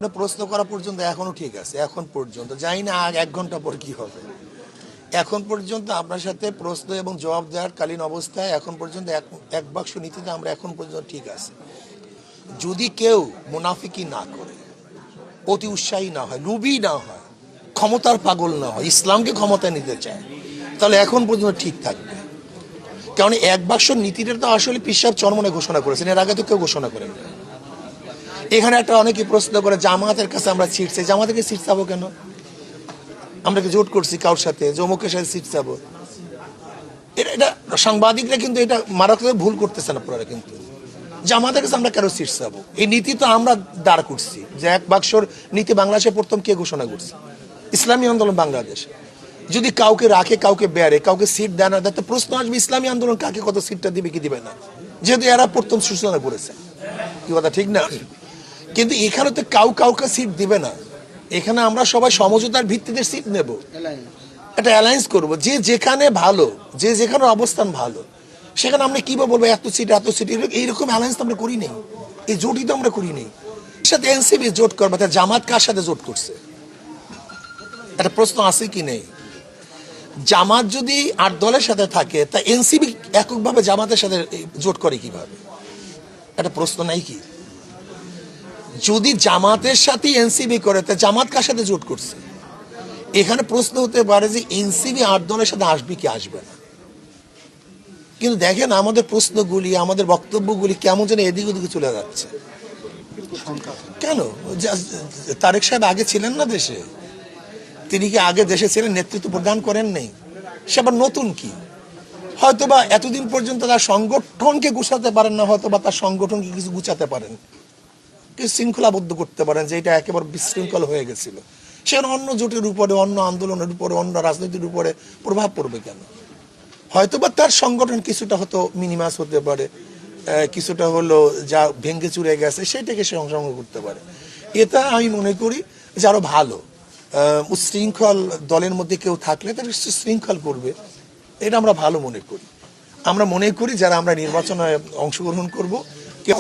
প্রশ্ন করা পর্যন্ত এখনো ঠিক আছে, এখন পর্যন্ত জানি না আর 1 ঘন্টা পর কি হবে। এখন পর্যন্ত আপনার সাথে প্রশ্ন এবং জবাব দেওয়ার কালীন অবস্থায় এখন পর্যন্ত এক বাক্স নীতিতে আমরা এখন পর্যন্ত ঠিক আছে। যদি কেউ মুনাফিকি না করে, অতি উৎসাহী না হয়, লুবি না হয়, ক্ষমতার পাগল না হয়, ইসলামকে ক্ষমতায় নিতে চায়, তাহলে এখন পর্যন্ত ঠিক থাকবে। কারণ এক বাক্স নীতিটা তো আসলে পীর সাহেব চরমনে ঘোষণা করেছেন, এর আগে তো কেউ ঘোষণা করেন। এখানে একটা অনেকে প্রশ্ন করে জামাতের কাছে আমরা সিট চাই, জামাতের সিট চাবো কেন? আমরা কি জোট করছি কারোর সাথে জমুকের সাথে সিট চাবো? এটা সাংবাদিকরা কিন্তু এটা মারাত্মক ভুল করতেছেন আপনারা। কিন্তু জামাতের কাছে আমরা কেন সিট চাবো? এই নীতি তো আমরা দাঁড় করছি, যে এক বাক্সর নীতি বাংলাদেশে প্রথম কে ঘোষণা করছে? ইসলামী আন্দোলন বাংলাদেশ। যদি কাউকে রাখে, কাউকে বেড়ে, কাউকে সিট দেয় না, তো প্রশ্ন আসবে ইসলামী আন্দোলন কাকে কত সিটটা দিবে কি দিবে না, যেহেতু এরা প্রথম সূচনা করেছে। কি কথা ঠিক না? কিন্তু এখানে তো কাউকে সিট দিবে না। এখানে আমরা সবাই সমঝোতার ভিত্তিতে সিট নেব, একটা অ্যালায়েন্স করব, যে যেখানে ভালো, যে যেখানে অবস্থান ভালো, সেখানে আমরা কিভাবে বলবো এত সিট এইরকম অ্যালায়েন্স তো আমরা করি নেই, এই জোটই তো আমরা করি নেই। সাথে এনসিপি জোট করবে, তা জামাত কার সাথে জোট করছে? একটা প্রশ্ন আছে কি নেই? জামাত যদি 8 দলের সাথে থাকে, তা এনসিপি এককভাবে জামাতের সাথে জোট করে কিভাবে? একটা প্রশ্ন নাই কি? যদি জামাতের সাথে এনসিপি করে, তা জামাত কার সাথে জোট করছে? এখানে প্রশ্ন হতে পারে যে এনসিপি 8 দলের সাথে আসবে কি আসবে না। কিন্তু দেখেন আমাদের প্রশ্নগুলি, আমাদের বক্তব্যগুলি কেমন যেন এদিক ওদিকে চলে যাচ্ছে। কেন? তারেক সাহেব আগে ছিলেন না দেশে? তিনি কি আগে দেশে ছিলেন, নেতৃত্ব প্রদান করেন নেই? সে আবার নতুন কি? হয়তোবা এতদিন পর্যন্ত তার সংগঠনকে গুছাতে পারেন না, হয়তোবা তার সংগঠনকে কিছু গুছাতে পারেন, কিছু শৃঙ্খলাবদ্ধ করতে পারেন, যে এটা একেবারে বিশৃঙ্খল হয়ে গেছিল। সেখানে অন্য জোটের উপরে, অন্য আন্দোলনের উপরে, অন্য রাজনীতির উপরে প্রভাব পড়বে কেন? হয়তোবা তার সংগঠন কিছুটা হয়তো মিনিমাস হতে পারে, কিছুটা হলো যা ভেঙ্গে চুরে গেছে সেটাকে সে অংশগ্রহণ করতে পারে। এটা আমি মনে করি যে আরো ভালো উচ্ছৃঙ্খল দলের মধ্যে কেউ থাকলে তারা শৃঙ্খল করবে, এটা আমরা ভালো মনে করি। আমরা মনে করি যারা আমরা নির্বাচনে অংশগ্রহণ করব কেউ